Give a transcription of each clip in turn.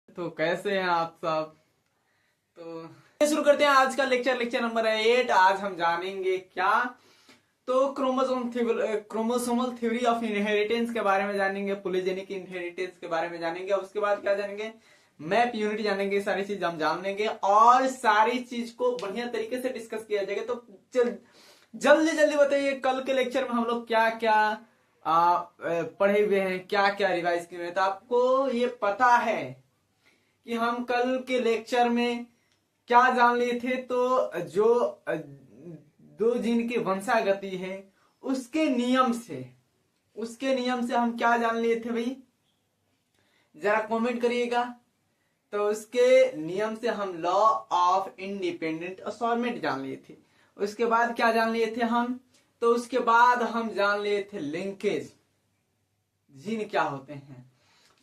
तो कैसे हैं आप सब। तो शुरू करते हैं आज का लेक्चर नंबर है 8। आज हम जानेंगे क्या, तो क्रोमोसोमल थ्योरी ऑफ इनहेरिटेंस के बारे में जानेंगे, पॉलीजेनिक इनहेरिटेंस के बारे में जानेंगे। उसके बाद क्या जानेंगे, मैप यूनिट जानेंगे। सारी चीज हम जान लेंगे और सारी चीज को बढ़िया तरीके से डिस्कस किया जाएगा। तो जल्दी जल्दी बताइए, कल के लेक्चर में हम लोग क्या क्या पढ़े हुए हैं, क्या क्या रिवाइज किए हुए हैं। तो आपको ये पता है कि हम कल के लेक्चर में क्या जान लिए थे। तो जो दो जीन की वंशागति है उसके नियम से हम क्या जान लिए थे भाई, जरा कमेंट करिएगा। तो उसके नियम से हम लॉ ऑफ इंडिपेंडेंट असॉर्टमेंट जान लिए थे। उसके बाद क्या जान लिए थे हम, तो उसके बाद हम जान लिए थे लिंकेज, जीन क्या होते हैं।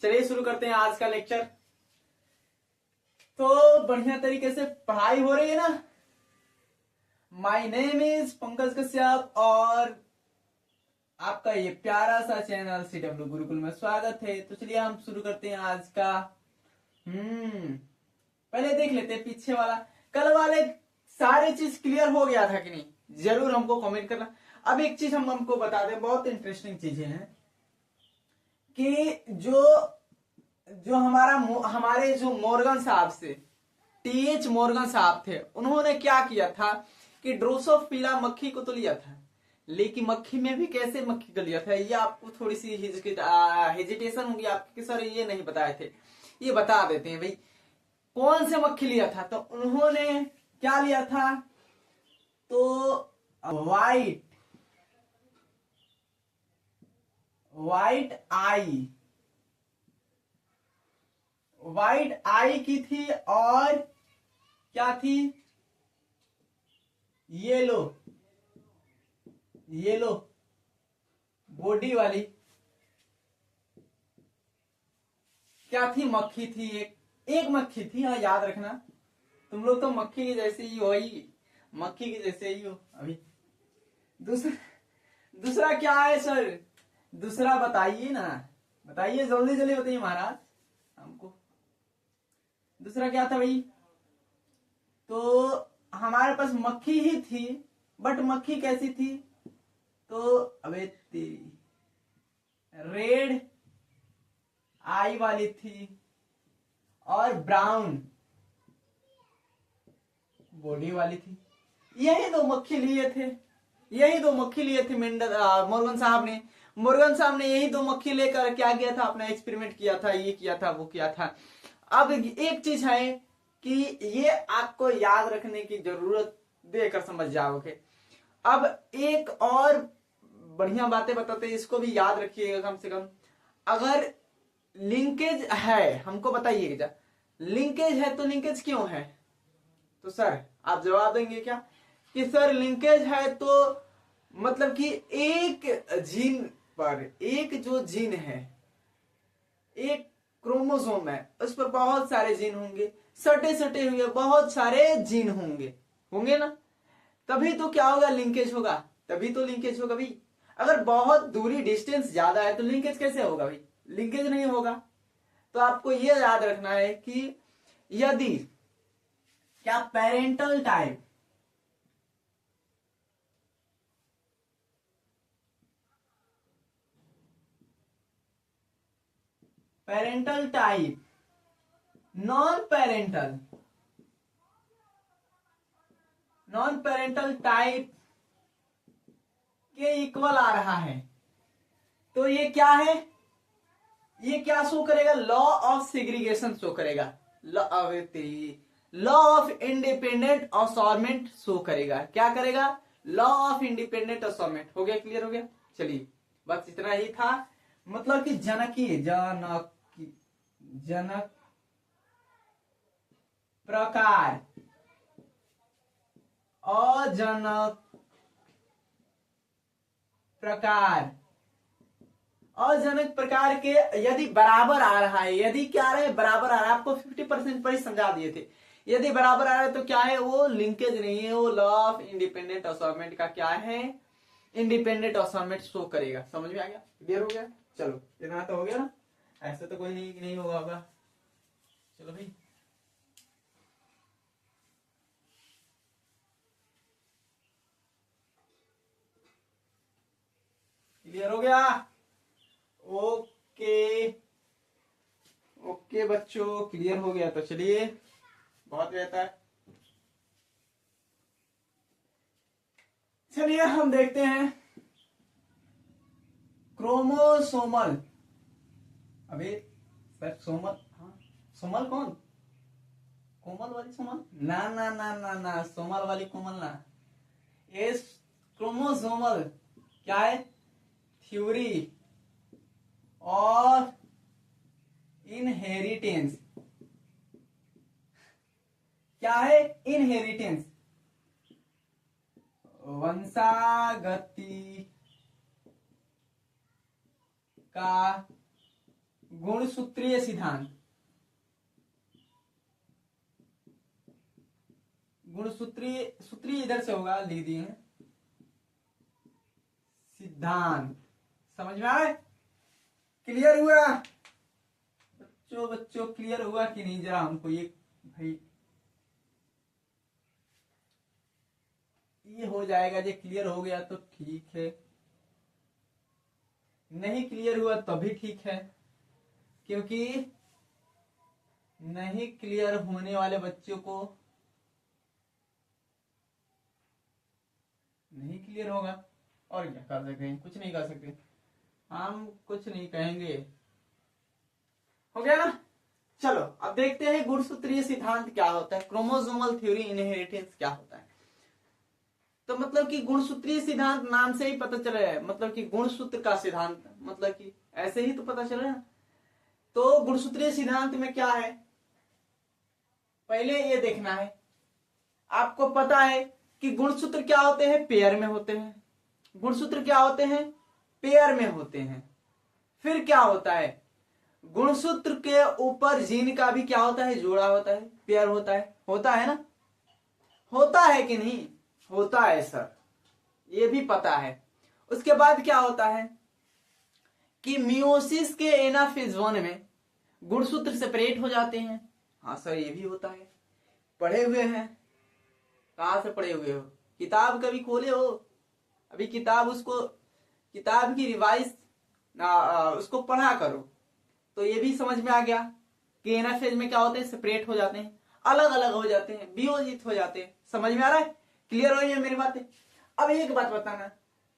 चलिए शुरू करते हैं आज का लेक्चर। तो बढ़िया तरीके से पढ़ाई हो रही है ना। My name is Pankaj Kashyap और आपका ये प्यारा सा चैनल CW गुरुकुल में स्वागत है। तो चलिए हम शुरू करते हैं आज का। पहले देख लेते हैं पीछे वाला, कल वाले सारे चीज क्लियर हो गया था कि नहीं, जरूर हमको कमेंट करना। अब एक चीज हम हमको बता दें, बहुत इंटरेस्टिंग चीजें हैं कि जो जो हमारे जो मॉर्गन साहब से TH मॉर्गन साहब थे, उन्होंने क्या किया था कि ड्रोसोफिला मक्खी को तो लिया था, लेकिन मक्खी में भी कैसे मक्खी को लिया था, ये आपको थोड़ी सी हेजिटेशन होगी आपकी, सर ये नहीं बताए थे, ये बता देते हैं भाई। कौन से मक्खी लिया था, तो उन्होंने क्या लिया था, तो वाइट आई की थी, और क्या थी, येलो बॉडी वाली क्या थी, मक्खी थी। एक मक्खी थी, हाँ याद रखना। तुम लोग तो मक्खी के जैसे ही हो, मक्खी के जैसे ही हो अभी। दूसरा क्या है सर, दूसरा बताइए ना, बताइए जल्दी जल्दी बताइए महाराज हमको। दूसरा क्या था भाई, तो हमारे पास मक्खी ही थी, बट मक्खी कैसी थी, तो अबे तेरी रेड आई वाली थी और ब्राउन बॉडी वाली थी। यही दो मक्खी लिए थे मोर्गन साहब ने यही दो मक्खी लेकर क्या किया था, अपना एक्सपेरिमेंट किया था, ये किया था, वो किया था। अब एक चीज है कि ये आपको याद रखने की जरूरत देकर समझ जाओगे। अब एक और बढ़िया बातें बताते हैं, इसको भी याद रखिएगा कम से कम। अगर लिंकेज है, हमको बताइएगा, लिंकेज है तो लिंकेज क्यों है, तो सर आप जवाब देंगे क्या कि सर लिंकेज है तो मतलब कि एक जीन पर, एक जो जीन है, एक क्रोमोसोम है, उस पर बहुत सारे जीन होंगे, सटे हुए बहुत सारे जीन होंगे ना, तभी तो क्या होगा, लिंकेज होगा। तभी तो लिंकेज होगा भाई। अगर बहुत दूरी डिस्टेंस ज्यादा है तो लिंकेज कैसे होगा भाई, लिंकेज नहीं होगा। तो आपको यह याद रखना है कि यदि क्या parental type non parental type के इक्वल आ रहा है, तो ये क्या है, ये क्या शो करेगा, लॉ ऑफ सेग्रीगेशन शो करेगा, law of independent assortment show करेगा। क्या करेगा, लॉ ऑफ इंडिपेंडेंट असॉर्टमेंट। हो गया, क्लियर हो गया। चलिए बस इतना ही था, मतलब कि जनक प्रकार अजनक प्रकार के यदि बराबर आ रहा है, यदि क्या आ रहा है, बराबर आ रहा है, आपको 50% पर ही समझा दिए थे। यदि बराबर आ रहा है तो क्या है, वो लिंकेज नहीं है, वो लॉ ऑफ इंडिपेंडेंट असॉर्टमेंट का क्या है, इंडिपेंडेंट असॉर्टमेंट शो करेगा। समझ में आ गया, क्लियर हो गया। चलो इतना तो हो गया ना, ऐसे तो कोई नहीं होगा। चलो भाई, क्लियर हो गया? ओके ओके बच्चों, क्लियर हो गया तो चलिए, बहुत बेहतर। चलिए हम देखते हैं क्रोमोसोमल। अबे सर सोमल, हाँ सोमल कौन? कोमल वाली सोमल? ना ना ना ना ना, सोमल वाली कोमल ना, ये क्रोमोसोमल क्या है? थ्योरी और इनहेरिटेंस। क्या है? इनहेरिटेंस, वंशागति का गुणसूत्रीय सिद्धांत। गुणसूत्रीय, सूत्रीय इधर से होगा, लिख दिए हैं सिद्धांत। समझ में आए? क्लियर हुआ बच्चों? बच्चों क्लियर हुआ कि नहीं? जरा हमको ये भाई, ये हो जाएगा, ये क्लियर हो गया तो ठीक है, नहीं क्लियर हुआ तो भी ठीक है, क्योंकि नहीं क्लियर होने वाले बच्चों को नहीं क्लियर होगा, और क्या कर सकते हैं? कुछ नहीं कर सकते, हम कुछ नहीं कहेंगे। हो गया ना? चलो अब देखते हैं गुणसूत्रीय सिद्धांत क्या होता है, क्रोमोसोमल थ्योरी इनहेरिटेंस क्या होता है। तो मतलब कि गुणसूत्रीय सिद्धांत नाम से ही पता चल रहा है, मतलब कि गुणसूत्र का सिद्धांत, मतलब कि ऐसे ही तो पता चल रहा है। तो गुणसूत्रीय सिद्धांत में क्या है, पहले ये देखना है। आपको पता है कि गुणसूत्र क्या होते हैं? पेयर में होते हैं। गुणसूत्र क्या होते हैं? पेयर में होते हैं। फिर क्या होता है? गुणसूत्र के ऊपर जीन का भी क्या होता है? जोड़ा होता है, पेयर होता है ना? होता है कि नहीं? होता है सर, ये भी पता है। उसके बाद क्या होता है कि मियोसिस के एनाफेज 1 में गुणसूत्र सेपरेट हो जाते हैं। हाँ सर, ये भी होता है, पढ़े हुए हैं। कहां से पढ़े हुए हो? किताब कभी खोले हो? अभी किताब, उसको किताब की रिवाइज उसको पढ़ा करो, तो ये भी समझ में आ गया कि एनाफेज में क्या होते हैं? सेपरेट हो जाते हैं, अलग अलग हो जाते हैं, वियोजित हो जाते हैं। समझ में आ रहा है? क्लियर हो रही है मेरी बातें? अब एक बात बताना,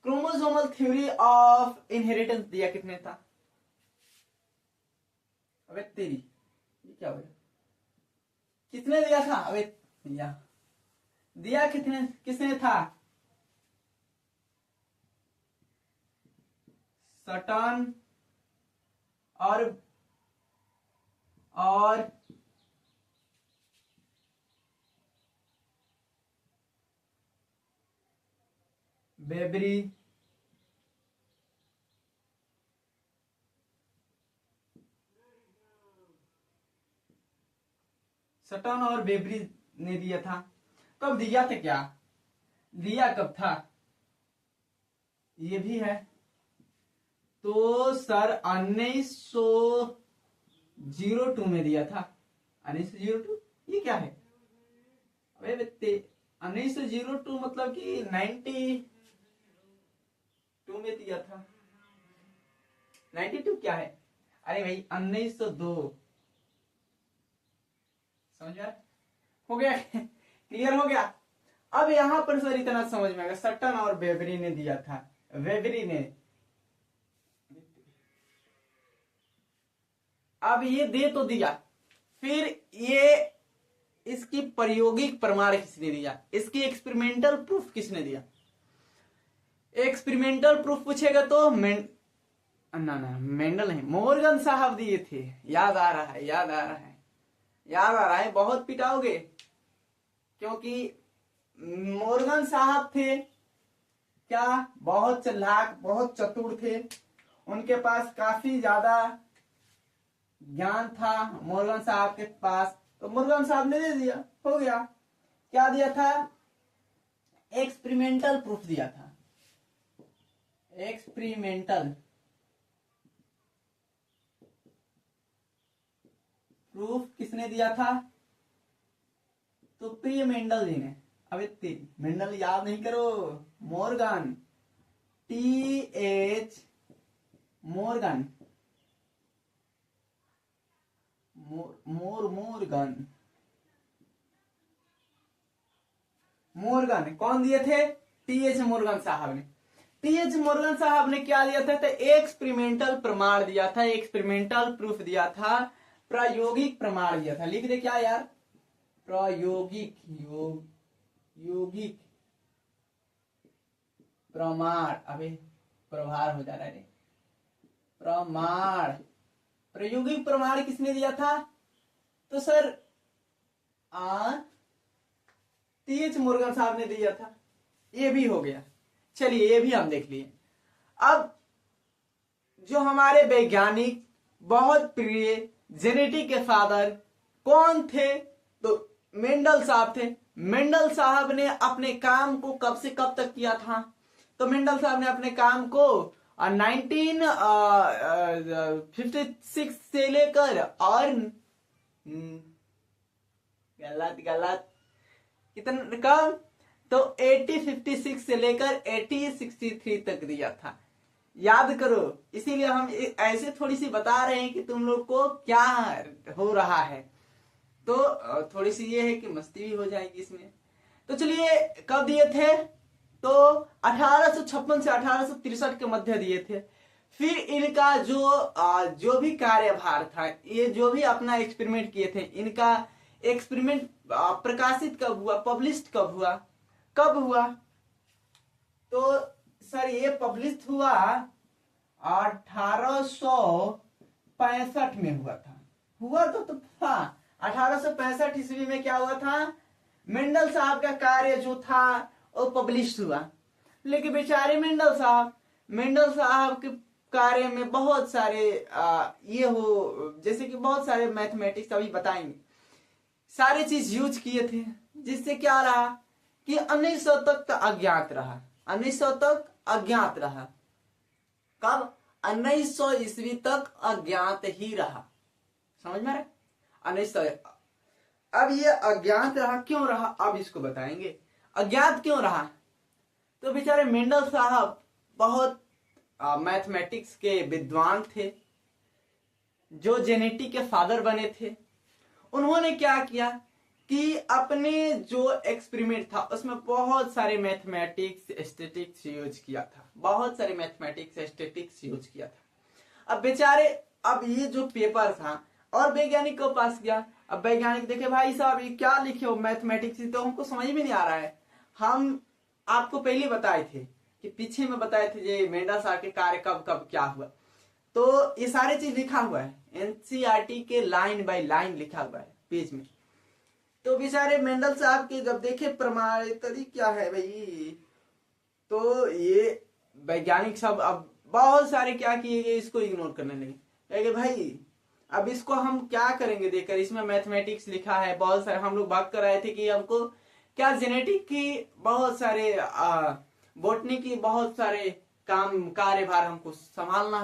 क्रोमोसोमल थ्योरी ऑफ इनहेरिटेंस दिया कितने था? अबे तेरी, ये क्या हो गया? किसने दिया था? अबे दिया कितने, किसने था? सटन और बेबरी। सटन और बेबरी ने दिया था। कब दिया था? क्या दिया कब था? ये भी है। तो सर 1902 में दिया था। 1902, ये क्या है? अबे बच्चे, 1902 मतलब कि 92 में दिया था। 92 क्या है? अरे भाई 1902, समझ में हो गया? क्लियर हो गया? अब यहां पर सर इतना समझ में आएगा, सटन और बेबरी ने दिया था। वेबरी ने, अब ये दे तो दिया, फिर ये इसकी प्रायोगिक प्रमाण किसने दिया? इसकी एक्सपेरिमेंटल प्रूफ किसने दिया? एक्सपेरिमेंटल प्रूफ पूछेगा तो ना ना, मेंडल नहीं, मोर्गन साहब दिए थे। याद आ रहा है, याद आ रहा है, याद आ रहा है। बहुत पिटाओगे, क्योंकि मोर्गन साहब थे क्या, बहुत चालाक, बहुत चतुर थे, उनके पास काफी ज्यादा ज्ञान था मोर्गन साहब के पास। तो मोर्गन साहब ने दे दिया, हो गया। क्या दिया था? एक्सपेरिमेंटल प्रूफ दिया था। एक्सपेरिमेंटल प्रूफ किसने दिया था? तो प्रिय मेंडल जी ने। अबे मेंडल याद नहीं करो, Morgan, TH Morgan, Morgan, Morgan कौन दिए थे? TH मोर्गन साहब ने। TH मोर्गन साहब ने क्या दिया था? तो एक्सपेरिमेंटल प्रमाण दिया था, एक्सपेरिमेंटल प्रूफ दिया था, प्रायोगिक प्रमाण दिया था। लिख दे क्या यार? प्रायोगिक यौगिक प्रमाण। अबे प्रभार हो जा रहा है। प्रमाण, प्रायोगिक प्रमाण किसने दिया था? तो सर TH मोर्गन साहब ने दिया था। ये भी हो गया, चलिए ये भी हम देख लिए। अब जो हमारे वैज्ञानिक बहुत प्रिय जेनेटिक के फादर कौन थे? तो मेंडल साहब थे। मेंडल साहब ने अपने काम को कब से कब तक किया था? तो मेंडल साहब ने अपने काम को 1956 से लेकर और गलत कितना कम, तो 1856 से लेकर 1863 तक दिया था। याद करो, इसीलिए हम ऐसे थोड़ी सी बता रहे हैं कि तुम लोग को क्या हो रहा है। तो थोड़ी सी ये है कि मस्ती भी हो जाएगी इसमें। तो चलिए कब दिए थे? तो 1856 से 1863 के मध्य दिए थे। फिर इनका जो भी कार्यभार था, ये जो भी अपना एक्सपेरिमेंट किए थे, इनका एक्सपेरिमेंट प्रकाशित कब हुआ, पब्लिश कब हुआ? तो सर ये पब्लिश हुआ 1865 में हुआ था। तो था 1865 ईस्वी में। क्या हुआ था? मेंडल साहब का कार्य जो था वो पब्लिश हुआ। लेकिन बेचारे मेंडल साहब के कार्य में बहुत सारे जैसे कि बहुत सारे मैथमेटिक्स अभी बताएंगे, सारे चीज यूज किए थे, जिससे क्या रहा कि 1900 तक अज्ञात रहा। 1900 तक अज्ञात रहा। कब? 1900 ईस्वी तक अज्ञात ही रहा। समझ में आ रहा है? 1900। अब ये अज्ञात रहा, क्यों रहा? अब इसको बताएंगे अज्ञात क्यों रहा। तो बेचारे मेंडल साहब बहुत मैथमेटिक्स के विद्वान थे, जो जेनेटिक के फादर बने थे। उन्होंने क्या किया कि अपने जो एक्सपेरिमेंट था उसमें बहुत सारे मैथमेटिक्स स्टैटिस्टिक्स यूज किया था। अब बेचारे, अब ये जो पेपर था और वैज्ञानिक के पास गया। अब वैज्ञानिक देखे भाई साहब ये क्या लिखे हो मैथमेटिक्स, तो हमको समझ में नहीं आ रहा है। हम आपको पहले बताए थे कि पीछे में बताए थे ये मेंडल साहब के कार्य कब कब क्या हुआ। तो ये सारे चीज लिखा हुआ है एनसीईआरटी के लाइन बाय लाइन लिखा हुआ है पेज में। तो बेचारे मेंडल साहब के जब देखे प्रमाण क्या है भाई, तो ये वैज्ञानिक सब अब बहुत सारे क्या किए गए, इसको इग्नोर करने लगे। कहे भाई अब इसको हम क्या करेंगे देखकर, इसमें मैथमेटिक्स लिखा है बहुत सारे। हम लोग बात कर रहे थे कि हमको क्या जेनेटिक की बहुत सारे बोटनी की बहुत सारे कार्यभार हमको संभालना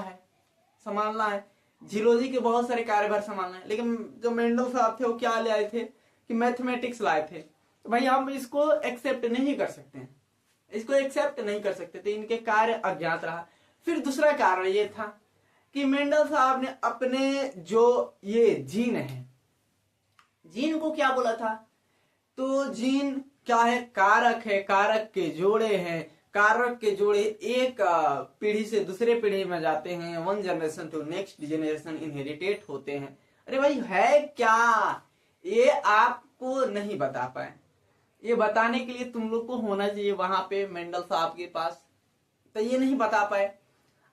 है, जियोलॉजी के बहुत सारे कार्यभार संभालना है। लेकिन जो मेंडल साहब थे वो क्या ले आए थे कि मैथमेटिक्स लाए थे। तो भाई हम इसको एक्सेप्ट नहीं कर सकते थे, इनके कार्य अज्ञात रहा। फिर दूसरा कारण ये था कि मेंडल साहब ने अपने जो ये जीन है, जीन को क्या बोला था? तो जीन क्या है? कारक है, कारक के जोड़े हैं, कारक के जोड़े एक पीढ़ी से दूसरे पीढ़ी में जाते हैं, one generation to next generation inherited होते हैं। अरे भाई है क्या? ये आपको नहीं बता पाए। ये बताने के लिए तुम लोग को होना चाहिए वहां पे मेंडल साहब के पास, तो ये नहीं बता पाए।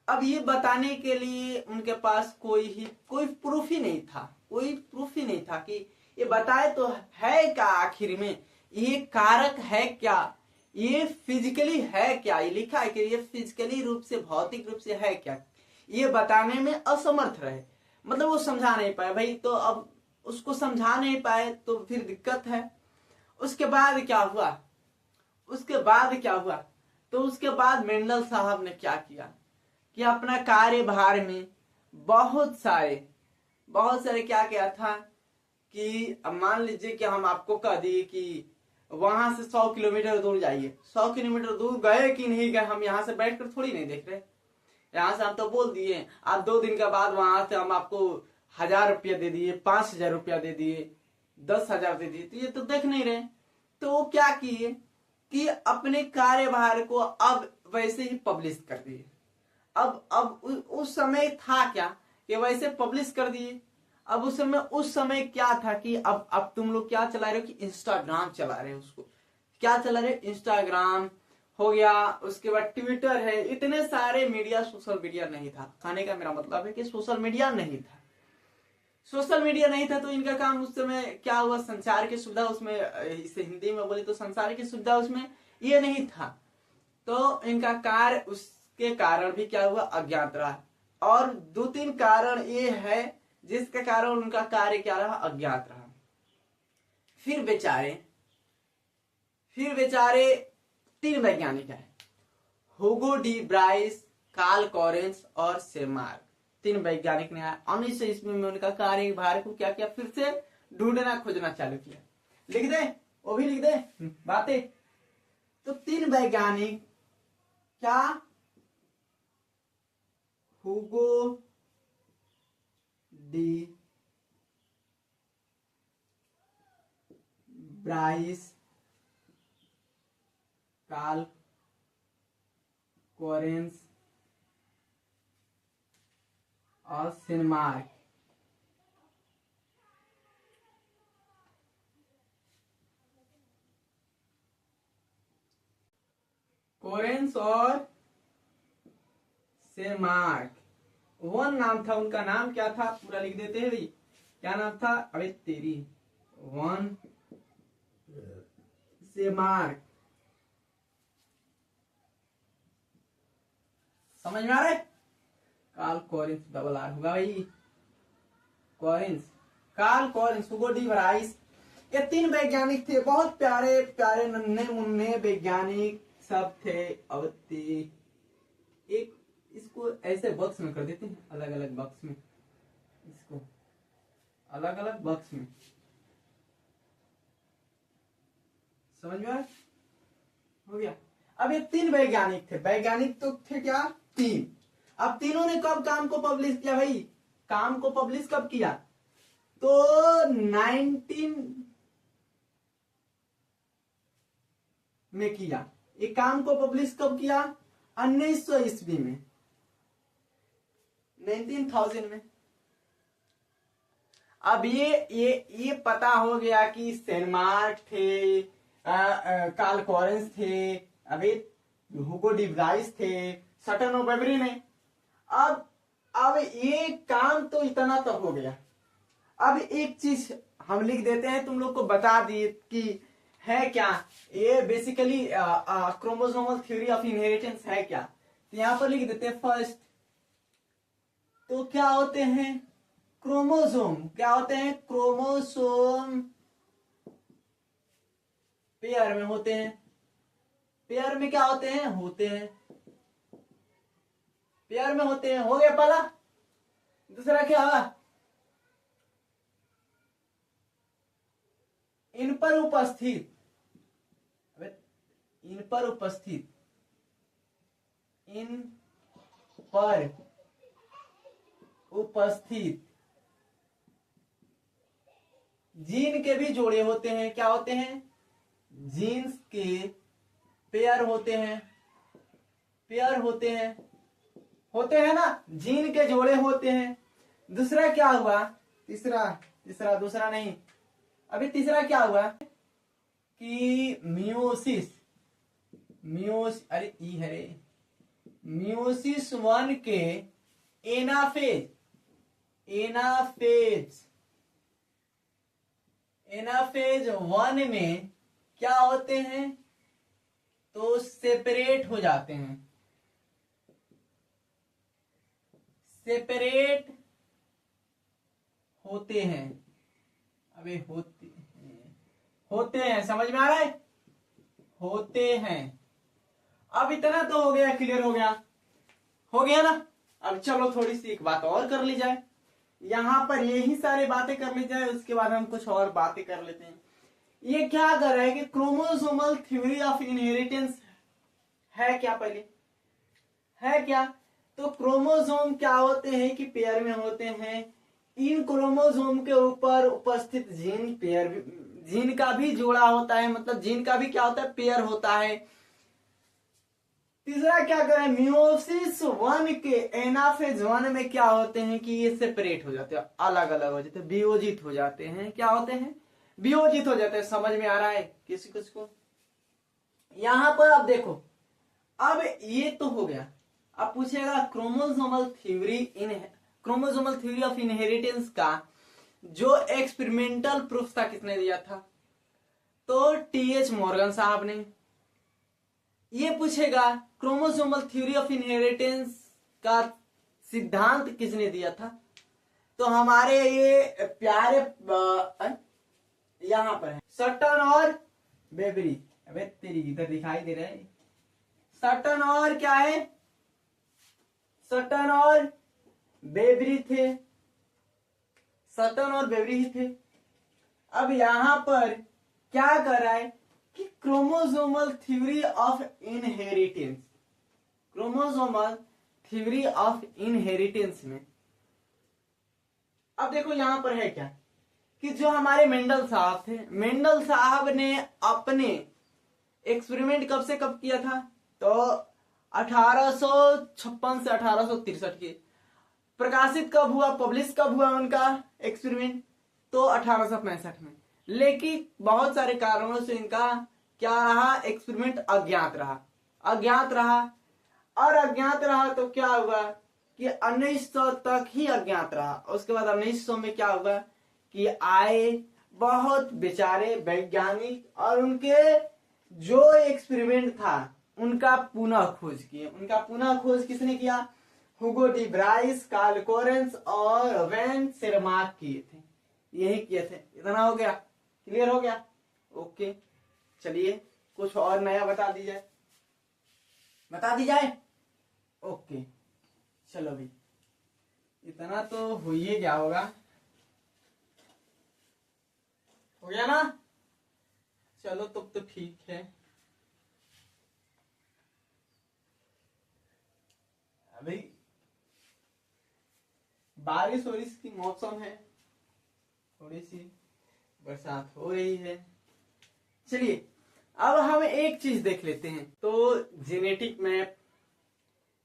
अब ये बताने के लिए उनके पास कोई प्रूफ ही नहीं था कि ये बताए तो है क्या आखिर में, ये कारक है क्या, ये फिजिकली है क्या, ये लिखा है कि ये फिजिकली रूप से भौतिक रूप से है क्या, ये बताने में असमर्थ रहे। मतलब वो समझा नहीं पाए भाई। तो अब उसको समझा नहीं पाए तो फिर दिक्कत है। उसके बाद क्या हुआ? तो उसके बाद मेंडल साहब ने क्या किया कि अपना कार्यभार में बहुत सारे क्या किया था कि अब मान लीजिए कि हम आपको कह दिए कि वहां से 100 किलोमीटर दूर जाइए, 100 किलोमीटर दूर गए कि नहीं गए हम यहाँ से बैठकर थोड़ी नहीं देख रहे। यहाँ से हम तो बोल दिए, आप 2 दिन के बाद वहां से हम आपको 1000 रुपया दे दिए, 5000 रुपया दे दिए, 10,000 दे दिए, तो ये तो देख नहीं रहे। तो वो क्या किए कि अपने कार्यभार को अब वैसे ही पब्लिश कर दिए। अब उस समय था क्या कि वैसे पब्लिश कर दिए। अब उस समय क्या था कि अब तुम लोग क्या चला रहे हो कि इंस्टाग्राम चला रहे हो, उसको क्या चला रहे हो, इंस्टाग्राम हो गया, उसके बाद ट्विटर है, इतने सारे मीडिया, सोशल मीडिया नहीं था। कहने का मेरा मतलब है कि सोशल मीडिया नहीं था। सोशल मीडिया नहीं था तो इनका काम उस समय क्या हुआ, संचार की सुविधा उसमें, इसे हिंदी में बोले तो संचार की सुविधा उसमें ये नहीं था। तो इनका कार्य उसके कारण भी क्या हुआ, अज्ञात रहा। और 2-3 कारण ये है जिसके कारण उनका कार्य क्या रहा, अज्ञात रहा। फिर बेचारे 3 वैज्ञानिक हैं, Hugo de Vries, Carl Correns और सेमार्क। 3 वैज्ञानिक ने 1900 ईस्वी में उनका कार्यभार को क्या किया, फिर से ढूंढना खोजना चालू किया। लिख दे, वो भी लिख दे बातें। तो 3 वैज्ञानिक क्या, Hugo de Vries, Carl Correns और सेमार्क। कोरेंस और सेमार्क, वन नाम था उनका। नाम क्या था, पूरा लिख देते हैं भाई, क्या नाम था, अबे तेरी, वन सेमार्क। समझ में आ रहा है, कार्ल कोरेंस डबल आर होगा भाई, Correns, Carl Correns, Hugo de Vries, ये 3 वैज्ञानिक थे, बहुत प्यारे प्यारे नन्हे मुन्ने वैज्ञानिक सब थे। अब एक इसको ऐसे बॉक्स में कर देते हैं, अलग अलग बॉक्स में, इसको अलग अलग बॉक्स में, समझ में आया, हो गया। अब ये 3 वैज्ञानिक थे, वैज्ञानिक तो थे क्या, 3। अब तीनों ने कब काम को पब्लिश किया भाई, काम को पब्लिश कब किया, तो 19 में किया। ये काम को पब्लिश कब किया, 1900 ईस्वी में, 19,000 में। अब ये पता हो गया कि सेनमार्क थे, कार्ल कोरेंस थे, अभी हुगो डी ब्राइस थे, सटन और वेबरी ने। अब ये काम तो इतना तो हो गया। अब एक चीज हम लिख देते हैं, तुम लोग को बता दिए कि है क्या, ये basically chromosomal theory of inheritance है क्या। तो यहां पर लिख देते हैं फर्स्ट, तो क्या होते हैं क्रोमोसोम, क्या होते हैं क्रोमोसोम, पेयर में होते हैं, पेयर में क्या होते हैं, पेयर में होते हैं। हो गया पहला। दूसरा क्या होगा, इन पर उपस्थित, इन पर उपस्थित जीन के भी जोड़े होते हैं। क्या होते हैं, जीन्स के पेयर होते हैं, होते हैं ना, जीन के जोड़े होते हैं। दूसरा क्या हुआ, दूसरा नहीं, अभी तीसरा क्या हुआ कि मियोसिस, अरे ई है रे, मियोसिस 1 के एनाफेज, एनाफेज 1 में क्या होते हैं, तो सेपरेट हो जाते हैं, सेपरेट होते हैं, अबे होते हैं, समझ में आ रहा है, होते हैं। अब इतना तो हो गया, क्लियर हो गया ना। अब चलो थोड़ी सी एक बात और कर ली जाए। यहाँ पर यही सारी बातें कर ली जाए, उसके बाद हम कुछ और बातें कर लेते हैं। ये क्या कर रहा है कि क्रोमोसोमल थ्योरी ऑफ इनहेरिटेंस है क्या, पहले है क्या? तो क्रोमोसोम क्या होते हैं कि पेयर में होते हैं। इन क्रोमोसोम के ऊपर उपस्थित जीन पेयर, जीन का भी जोड़ा होता है, मतलब जीन का भी क्या होता है, पेयर होता है। तीसरा क्या करें, मियोसिस 1 के एनाफेज 1 में क्या होते हैं कि ये सेपरेट हो जाते हैं, अलग अलग हो जाते हैं, वियोजित हो जाते हैं। क्या होते हैं? वियोजित हो जाते हैं। समझ में आ रहा है किसी कुछ को? यहां पर अब देखो, अब ये तो हो गया। अब पूछेगा क्रोमोसोमल थ्योरी ऑफ इनहेरिटेंस का जो एक्सपेरिमेंटल प्रूफ था किसने दिया था? तो टीएच मॉर्गन साहब ने। ये पूछेगा क्रोमोसोमल थ्योरी ऑफ इनहेरिटेंस का सिद्धांत किसने दिया था? तो हमारे ये प्यारे यहां पर है सटन और बेबरी। अबे तेरी इधर दिखाई दे रहा है, सटन और क्या है, सटन और बेबरी थे, सटन और बेबरी ही थे। अब यहां पर क्या कर रहा है कि chromosomal theory of inheritance, chromosomal theory of inheritance में अब देखो यहां पर है क्या कि जो हमारे मेंडल साहब थे, मेंडल साहब ने अपने एक्सपेरिमेंट कब से कब किया था? तो 1856 से 1863 के। प्रकाशित कब हुआ, पब्लिश कब हुआ उनका एक्सपेरिमेंट? तो 1865 में। लेकिन बहुत सारे कारणों से इनका क्या रहा, एक्सपेरिमेंट अज्ञात रहा, अज्ञात रहा। और अज्ञात रहा तो क्या हुआ कि 1900 तक ही अज्ञात रहा। उसके बाद 1900 में क्या हुआ कि आए बहुत बेचारे वैज्ञानिक और उनके जो एक्सपेरिमेंट था उनका पुनः खोज किए। उनका पुनः खोज किसने किया? Hugo de Vries, Carl Correns और वैन सेरमार्क किए थे, यही किए थे। इतना हो गया, क्लियर हो गया? ओके, चलिए कुछ और नया बता दी जाए, बता दी जाए। ओके चलो भाई, इतना तो हो ही क्या होगा, हो गया ना? चलो तब तो ठीक है। अभी बारिश वारिश की मौसम है, थोड़ी सी बरसात हो रही है। चलिए अब हम एक चीज देख लेते हैं। तो जेनेटिक मैप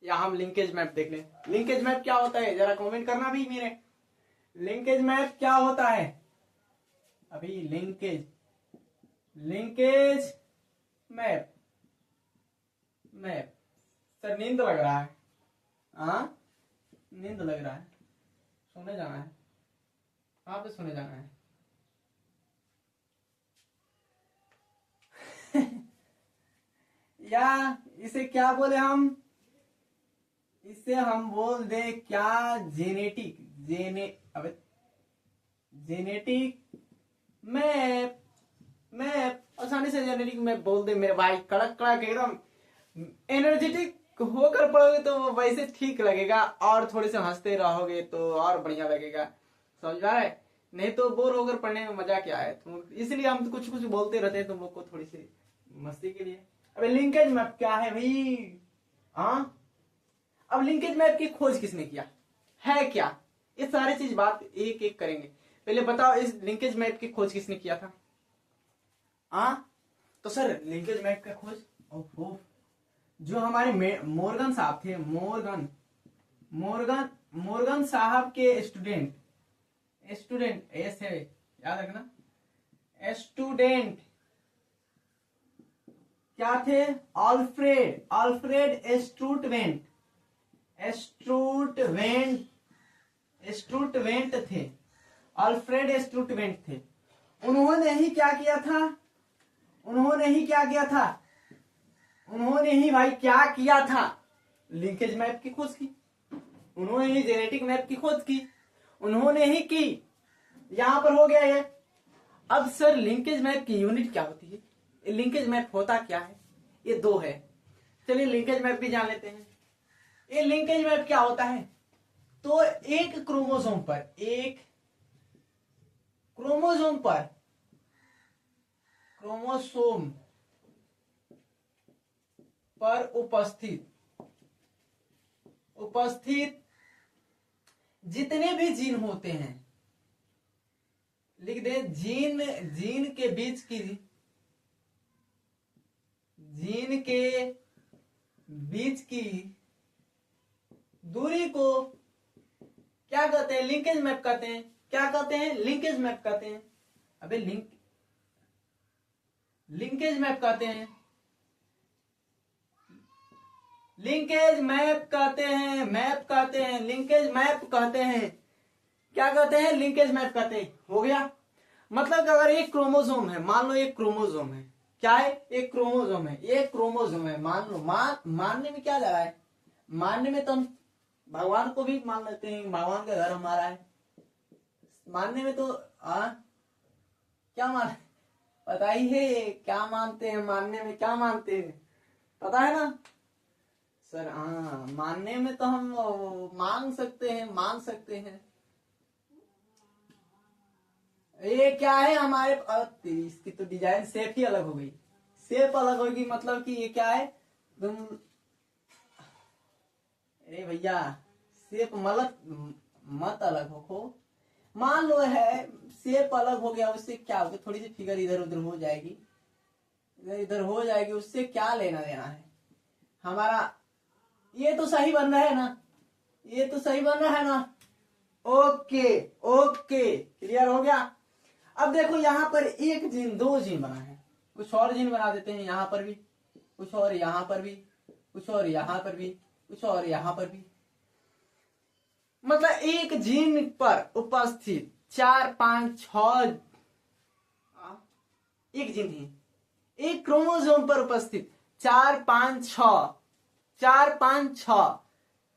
या हम लिंकेज मैप देख लें। लिंकेज मैप क्या होता है जरा कमेंट करना भी मेरे। लिंकेज मैप क्या होता है? अभी लिंकेज मैप, मैप सर नींद लग रहा है, हाँ नींद लग रहा है, सोने जाना है। कहाँ पे सोने जाना है? या इसे क्या बोले हम? इसे हम बोल दे क्या, जेनेटिक, जेनेटिक मैप, मैप आसानी से जेनेटिक मैप बोल दे मेरे भाई। कड़क कड़क एकदम एनर्जेटिक होकर पढ़ोगे तो वैसे ठीक लगेगा, और थोड़े से हंसते रहोगे तो और बढ़िया लगेगा। समझ आ रहा है? नहीं तो बोर होकर पढ़ने में मजा क्या है? तो इसलिए हम तो कुछ कुछ बोलते रहते हैं तुम लोग को, थोड़ी सी मस्ती के लिए। अबे लिंकेज मैप क्या है भाई? हाँ, अब लिंकेज मैप की खोज किसने किया है क्या? ये सारी चीज बात एक एक करेंगे। पहले बताओ इस लिंकेज मैप की खोज किसने किया था? हाँ तो सर लिंकेज मैप का खोज ओहो जो हमारे मोर्गन साहब थे, मोर्गन साहब के स्टूडेंट एस है याद रखना, स्टूडेंट क्या थे? अल्फ्रेड स्टूटवेंट थे, अल्फ्रेड स्टूटवेंट थे। उन्होंने ही क्या किया था? उन्होंने ही भाई क्या किया था? लिंकेज मैप की खोज की। उन्होंने ही जेनेटिक मैप की खोज की, उन्होंने ही की। यहां पर हो गया ये। अब सर लिंकेज मैप की यूनिट क्या होती है? लिंकेज मैप होता क्या है? ये दो है। चलिए लिंकेज मैप भी जान लेते हैं। ये लिंकेज मैप क्या होता है? तो एक क्रोमोसोम पर उपस्थित जितने भी जीन होते हैं, लिख दे, जीन के बीच की दूरी को क्या कहते हैं? लिंकेज मैप कहते हैं। क्या कहते हैं? लिंकेज मैप कहते हैं। अबे लिंकेज मैप कहते हैं। लिंकेज मैप कहते हैं। लिंकेज मैप कहते हैं। क्या कहते हैं? लिंकेज मैप कहते हैं। हो गया। मतलब कि अगर एक क्रोमोसोम है, मान लो एक क्रोमोसोम है, क्या है? एक क्रोमोसोम है, मान लो। मानने में क्या जा रहा है? मानने में तो हम भगवान को भी मान लेते हैं, भगवान का घर हमारा है। मानने में तो क्या मान, पता ही है क्या मानते हैं। मानने में क्या मानते हैं, पता है ना सर? मानने में तो हम मान सकते हैं। ये क्या है हमारे? इसकी तो डिजाइन शेप ही अलग हो गई। शेप अलग होगी मतलब कि ये क्या है? तुम, अरे भैया, शेप मत अलग हो। मान लो है शेप अलग हो गया, उससे क्या होगा? थोड़ी सी फिगर इधर उधर हो जाएगी, उससे क्या लेना देना है हमारा? ये तो सही बन रहा है ना? ओके, क्लियर हो गया। अब देखो यहाँ पर एक जीन, दो जीन बना है, कुछ और जीन बना देते हैं। यहाँ पर भी कुछ, और यहाँ पर भी कुछ, और यहाँ पर भी कुछ, और यहाँ पर भी। मतलब एक जीन पर उपस्थित 4, 5, 6, एक जीन है, एक क्रोमोसोम पर उपस्थित 4, 5, 6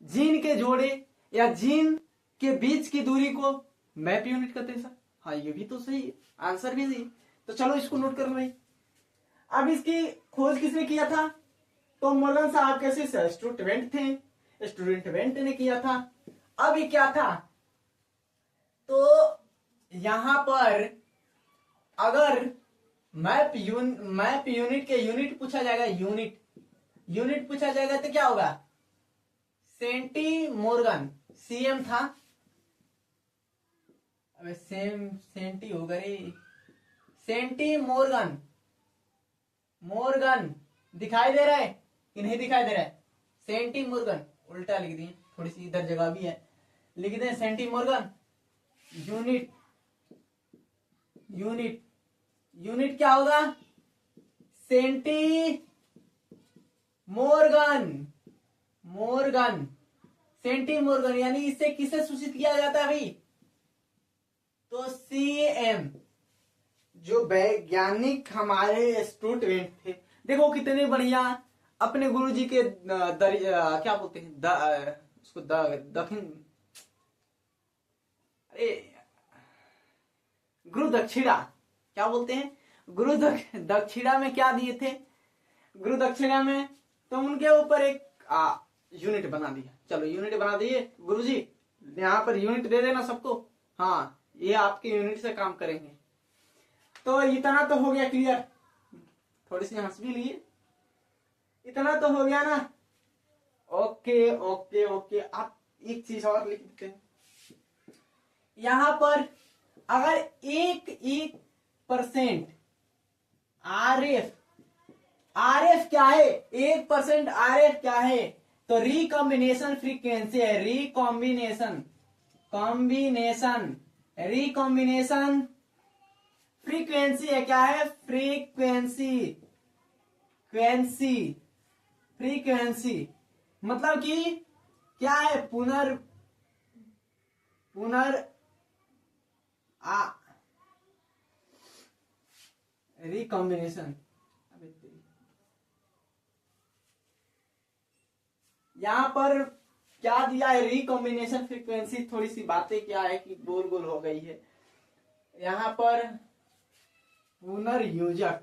जीन के जोड़े या जीन के बीच की दूरी को मैप यूनिट कहते हैं सर। हाँ, ये भी तो सही, आंसर भी सही। तो चलो इसको नोट कर लो भाई। अब इसकी खोज किसने किया था? तो मोर्गन साहब कैसे स्टूडेंट ने किया था। अब ये क्या था? तो यहां पर अगर मैप यूनिट के यूनिट पूछा जाएगा, यूनिट पूछा जाएगा तो क्या होगा? सेंटीमोर्गन, सीएम था। अबे सेंटी होगा रे, सेंटीमोर्गन। मोर्गन दिखाई दे रहा है कि नहीं दिखाई दे रहा है? सेंटीमोर्गन उल्टा लिख दिए, थोड़ी सी इधर जगह भी है, लिख दें सेंटीमोर्गन। यूनिट क्या होगा? सेंटीमोर्गन। यानी इससे किसे सूचित किया जाता है भाई? तो सीएम। जो वैज्ञानिक हमारे स्टूडेंट थे, देखो कितने बढ़िया अपने गुरुजी के क्या बोलते हैं, उसको दक्षिण, अरे गुरु दक्षिणा, क्या बोलते हैं? गुरु दक्षिणा में क्या दिए थे? गुरु दक्षिणा में तो उनके ऊपर एक यूनिट बना दिया। चलो यूनिट बना दिए गुरुजी, यहाँ पर यूनिट दे देना सबको। हाँ, ये आपके यूनिट से काम करेंगे। तो इतना तो हो गया क्लियर, थोड़ी सी हंस भी लिए, इतना तो हो गया ना? ओके। आप एक चीज और लिख देते हैं यहां पर। अगर 1% आरएफ क्या है? 1% आरएफ क्या है? तो रिकॉम्बिनेशन फ्रीक्वेंसी है। रिकॉम्बिनेशन फ्रीक्वेंसी है। क्या है? फ्रीक्वेंसी मतलब कि क्या है? रिकॉम्बिनेशन। यहां पर क्या दिया है? Recombination frequency. थोड़ी सी बातें क्या है कि गोल गोल हो गई है। यहां पर पुनर्योजक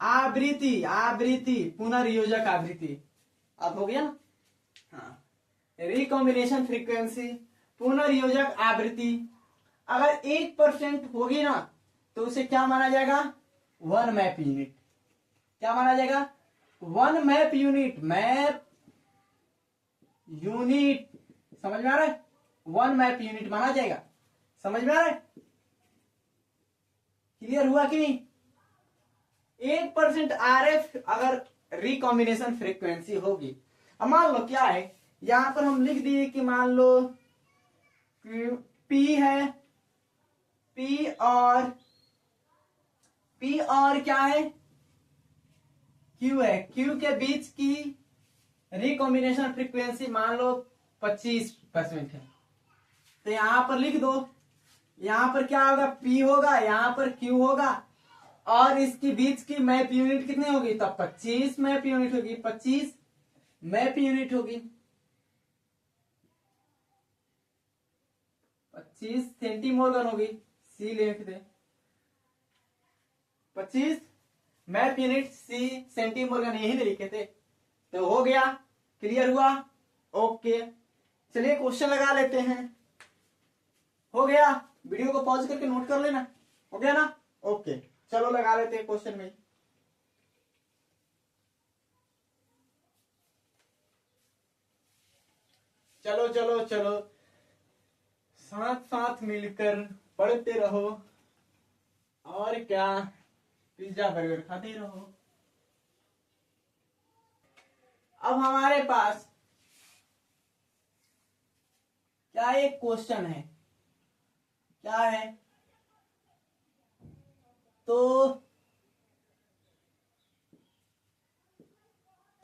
आवृत्ति, आवृत्ति पुनर्योजक आवृत्ति, अब हो गया ना। हाँ, रिकॉम्बिनेशन फ्रीक्वेंसी पुनर्योजक आवृत्ति अगर 1% होगी ना तो उसे क्या माना जाएगा, 1 मैप यूनिट। क्या माना जाएगा, 1 मैप यूनिट, मैप यूनिट, समझ में आ रहा है, 1 मैप यूनिट माना जाएगा। समझ में आ रहा है, क्लियर हुआ कि नहीं। 1% RF अगर रिकॉम्बिनेशन फ्रीक्वेंसी होगी, अब मान लो क्या है, यहां पर हम लिख दिए कि मान लो P है, P और क्या है, Q है, Q के बीच की रिकॉम्बिनेशन फ्रीक्वेंसी मान लो 25% है, तो यहां पर लिख दो, यहां पर क्या होगा, P होगा, यहां पर Q होगा, और इसके बीच की मैप यूनिट कितनी होगी, तब 25 मैप यूनिट होगी, 25 मैप यूनिट होगी, 25 सेंटीमोर्गन होगी, सी लिख दे, 25 मैप यूनिट सी सेंटीमोर्गन, यही नहीं लिखे थे, तो हो गया, क्लियर हुआ, ओके। चलिए क्वेश्चन लगा लेते हैं, हो गया, वीडियो को पॉज करके नोट कर लेना, हो गया ना, ओके। चलो लगा लेते हैं क्वेश्चन में। चलो चलो चलो, साथ साथ मिलकर पढ़ते रहो, और क्या, पिज्जा बर्गर खाते रहो। अब हमारे पास क्या एक क्वेश्चन है, क्या है, तो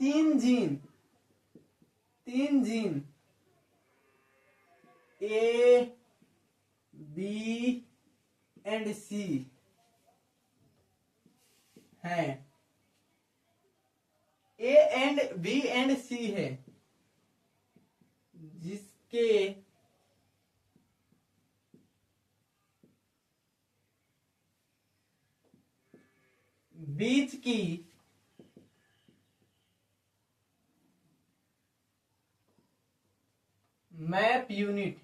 3 जीन ए बी एंड सी हैं, ए एंड बी एंड सी है, जिसके बीच की मैप यूनिट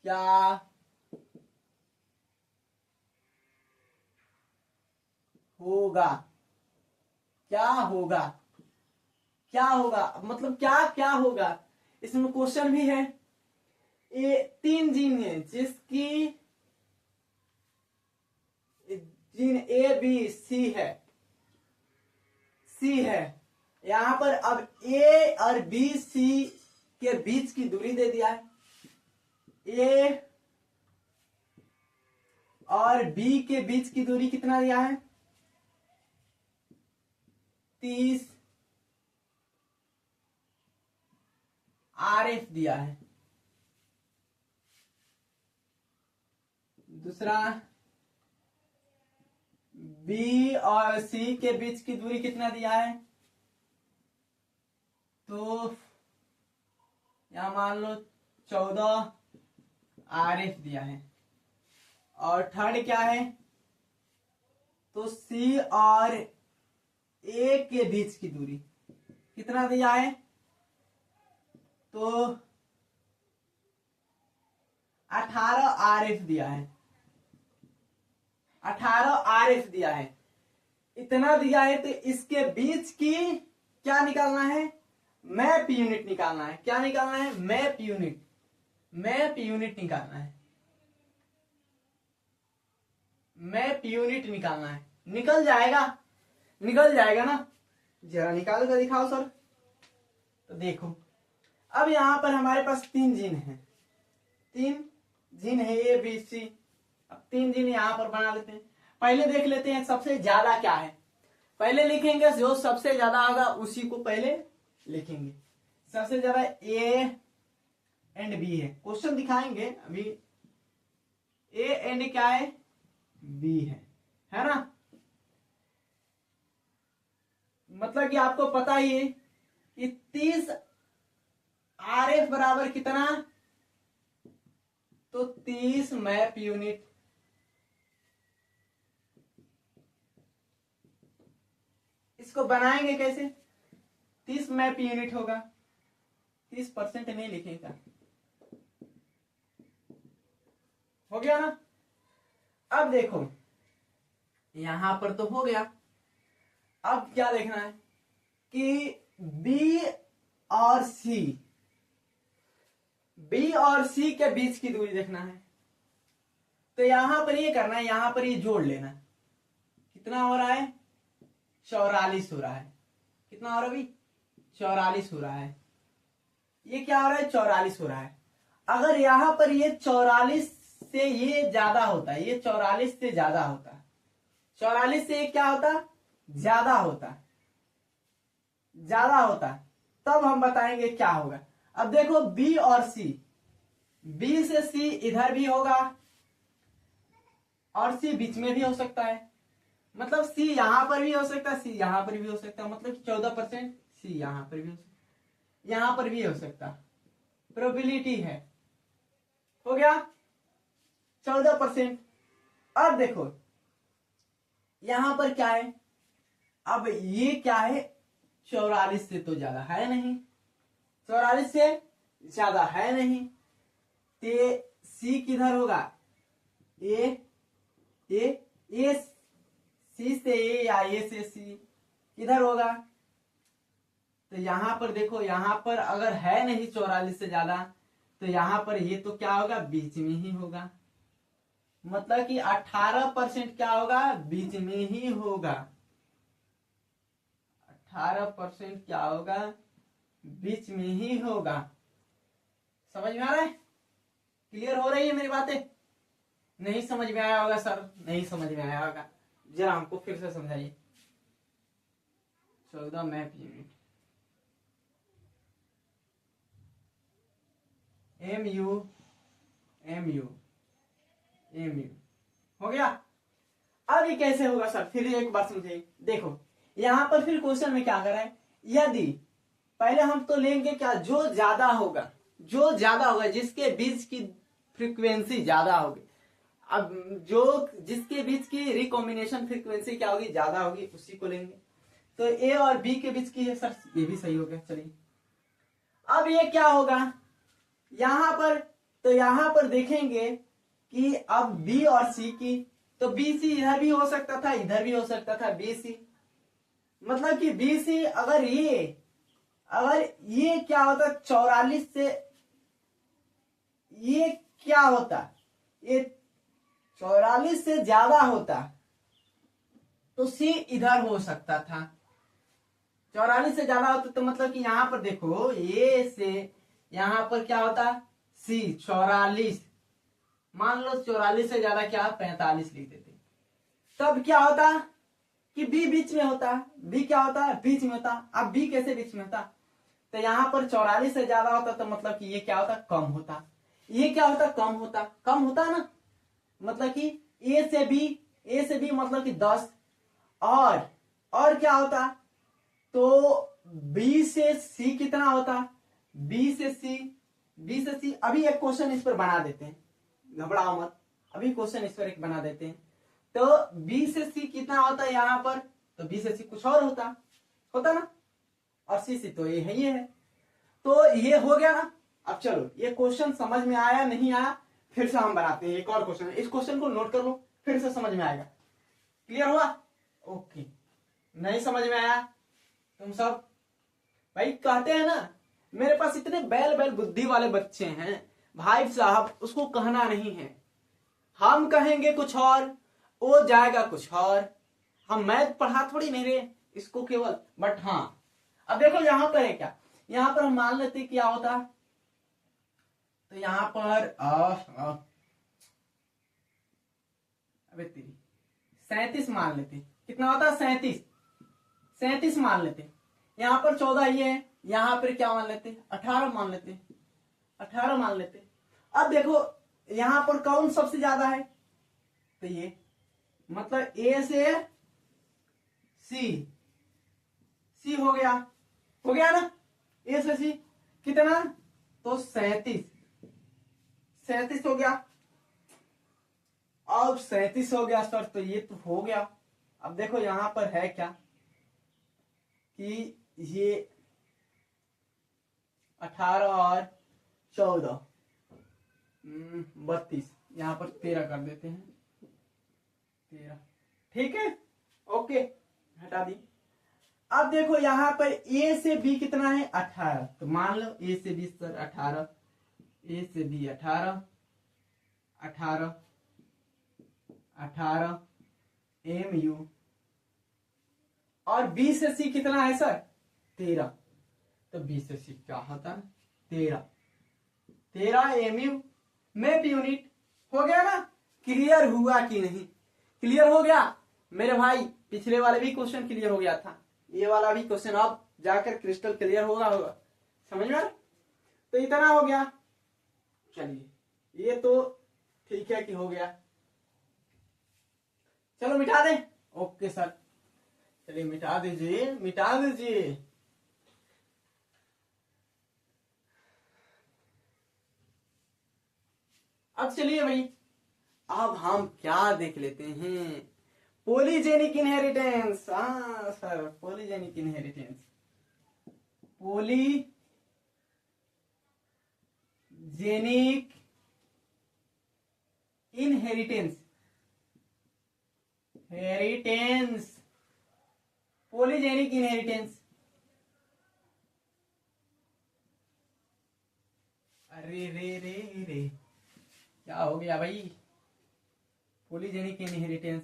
क्या होगा, क्या होगा, क्या होगा, मतलब क्या क्या होगा, इसमें क्वेश्चन भी है। 3 जीन है, जिसकी जीन ए बी सी है, यहां पर अब ए और बी सी के बीच की दूरी दे दिया है, ए और बी के बीच की दूरी कितना दिया है, 30 RF दिया है। दूसरा, बी और सी के बीच की दूरी कितना दिया है, तो यहां मान लो 14 RF दिया है। और थर्ड क्या है, तो सी और ए के बीच की दूरी कितना दिया है, तो 18 RF दिया है, 18 RF दिया है, इतना दिया है, तो इसके बीच की क्या निकालना है, मैप यूनिट निकालना है। क्या निकालना है, मैप यूनिट निकालना है, मैप यूनिट निकालना है। निकल जाएगा ना, जरा निकाल कर दिखाओ सर। तो देखो, अब यहां पर हमारे पास 3 जीन है, 3 जीन है ए बी सी। अब 3 जीन यहां पर बना लेते हैं। पहले देख लेते हैं सबसे ज्यादा क्या है, पहले लिखेंगे, जो सबसे ज्यादा होगा उसी को पहले लिखेंगे। सबसे ज्यादा ए एंड बी है, क्वेश्चन दिखाएंगे अभी। ए एंड क्या है, बी है ना, मतलब कि आपको पता ही है कि 30 RF बराबर कितना, तो 30 मैप यूनिट। इसको बनाएंगे कैसे, 30 मैप यूनिट होगा, 30% नहीं लिखेगा, हो गया ना। अब देखो यहां पर तो हो गया, अब क्या देखना है कि बी और सी, बी और सी के बीच की दूरी देखना है। तो यहां पर ये करना है, यहां पर ये जोड़ लेना, कितना हो रहा है, 44 हो रहा है। कितना हो रहा है भाई, 44 हो रहा है। ये क्या हो रहा है, 44 हो रहा है। अगर यहां पर ये 44 से ये ज्यादा होता है, ये 44 से ज्यादा होता है, 44 से ये क्या होता, ज्यादा होता, ज्यादा होता, तब हम बताएंगे क्या होगा। अब देखो बी और सी, बी से सी इधर भी होगा और सी बीच में भी हो सकता है, मतलब सी यहां पर भी हो सकता है, सी यहां पर भी हो सकता है, मतलब 14% सी यहां पर भी हो सकता है, यहां पर भी हो सकता, प्रोबेबिलिटी है। हो गया 14%। अब देखो यहां पर क्या है, अब ये क्या है, 44 से तो ज्यादा है नहीं, 44 से ज्यादा है नहीं, ते सी किधर होगा, ए सी से ए या ए से सी किधर होगा। तो यहां पर देखो, यहां पर अगर है नहीं 44 से ज्यादा, तो यहां पर ये तो क्या होगा, बीच में ही होगा, मतलब कि 18% क्या होगा, बीच में ही होगा, 18% क्या होगा, बीच में ही होगा। समझ में आ रहा है, क्लियर हो रही है मेरी बातें। नहीं समझ में आया होगा सर, नहीं समझ में आया होगा, जरा हमको फिर से समझाइए। 14 map unit, MU MU MU हो गया। अब ये कैसे होगा सर, फिर एक बार समझाइए। देखो यहां पर फिर क्वेश्चन में क्या कर रहा है, यदि पहले हम तो लेंगे क्या, जो ज्यादा होगा, जो ज्यादा होगा, जिसके बीच की फ्रीक्वेंसी ज्यादा होगी, अब जो जिसके बीच की रिकॉम्बिनेशन फ्रीक्वेंसी क्या होगी, ज्यादा होगी, उसी को लेंगे। तो ए और बी के बीच की है सर, ये भी सही हो गया। चलिए अब ये क्या होगा यहां पर, तो यहां पर देखेंगे कि अब बी और सी की, तो बी सी इधर भी हो सकता था, इधर भी हो सकता था, बी सी, मतलब कि बी सी अगर ये क्या होता 44 से, ये क्या होता, ये 44 से ज्यादा होता, तो सी इधर हो सकता था। 44 से ज्यादा होता तो मतलब कि यहां पर देखो, ये से यहां पर क्या होता, सी 44, मान लो 44 से ज्यादा क्या 45 लिख देते, तब क्या होता कि बी बीच में होता, बी क्या होता, बीच में होता। अब बी कैसे बीच में होता, तो यहां पर 44 से ज्यादा होता, तो मतलब कि ये क्या होता, कम होता, ये क्या होता, कम होता, कम होता ना, मतलब कि ए से बी मतलब कि 10, और क्या होता, तो बी से सी कितना होता, बी से सी अभी एक क्वेश्चन इस पर बना देते हैं, घबराओ मत, अभी क्वेश्चन इस पर एक बना देते हैं। तो बी से सी कितना होता है यहां पर, तो बी से सी कुछ और होता ना, और सी सी तो ये है, ये है, तो ये हो गया ना। अब चलो ये क्वेश्चन समझ में आया नहीं आया, फिर से हम बनाते हैं एक और क्वेश्चन, इस क्वेश्चन को नोट कर लो, फिर से समझ में आएगा। क्लियर हुआ, ओके। नहीं समझ में आया, तुम सब भाई कहते हैं ना, मेरे पास इतने बैल बुद्धि वाले बच्चे हैं भाई साहब, उसको कहना नहीं है, हम कहेंगे कुछ और, वो जाएगा कुछ और। हम मैथ पढ़ा थोड़ी नहीं रहे इसको केवल, बट हाँ अब देखो यहां पर है क्या, यहां पर हम मान लेते क्या होता, तो यहां पर अबे तेरी 37 मान लेते, कितना होता है 37 मान लेते, यहां पर 14 ये है, यहां पर क्या मान लेते 18 मान लेते, 18 मान लेते। अब देखो यहां पर कौन सबसे ज्यादा है, तो ये मतलब ए से सी हो गया ना, ए से सी कितना तो 37 हो गया। अब 37 हो गया सर, तो ये तो हो गया। अब देखो यहां पर है क्या कि ये 18 और 14, 32, यहां पर 13 कर देते हैं, 13। ठीक है, ओके, हटा दी। अब देखो यहाँ पर ए से बी कितना है, 18। तो मान लो ए से बी सर 18, ए से बी 18, 18, 18 MU, और बी से सी कितना है सर, 13। तो बी से सी क्या होता है, 13, 13 MU मैप यूनिट। हो गया ना, क्लियर हुआ कि नहीं, क्लियर हो गया मेरे भाई। पिछले वाले भी क्वेश्चन क्लियर हो गया था, ये वाला भी क्वेश्चन अब जाकर क्रिस्टल क्लियर होगा समझ में। तो इतना हो गया, चलिए ये तो ठीक है कि हो गया, चलो मिटा दें। ओके सर, चलिए मिटा दीजिए, मिटा दीजिए। अब चलिए भाई, अब हम क्या देख लेते हैं, पॉलीजेनिक इनहेरिटेंस। हाँ sir, polygenic inheritance, polygenic inheritance, inheritance, polygenic inheritance. अरे रे रे रे, क्या हो गया भाई, पॉलीजेनिक इनहेरिटेंस,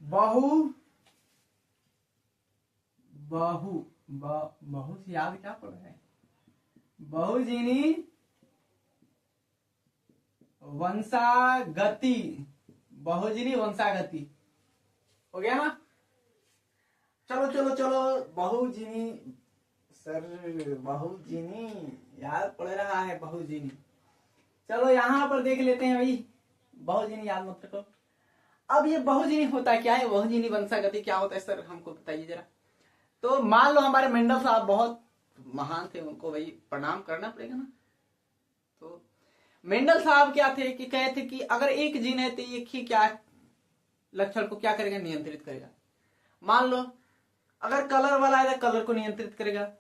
बहु बहु बहु से याद क्या पड़ रहा है, बहुजीनी वंशागति, बहुजीनी वंशागति। हो गया ना, चलो चलो चलो, बहुजीनी सर, बहुजीनी याद पड़ रहा है, बहुजीनी। चलो यहां पर देख लेते हैं भाई, बहुजीनी याद मत रखो। अब ये बहुजीनी होता क्या है, बहुजीनी वंशागति क्या होता है सर, हमको बताइए जरा। तो मान लो हमारे मेंडल साहब बहुत महान थे, उनको भाई प्रणाम करना पड़ेगा ना। तो मेंडल साहब क्या थे कि कहे थे कि अगर एक जीन है तो एक ही क्या लक्षण को क्या करेगा, नियंत्रित करेगा। मान लो अगर कलर वाला है तो कलर को नियंत्रित करेगा,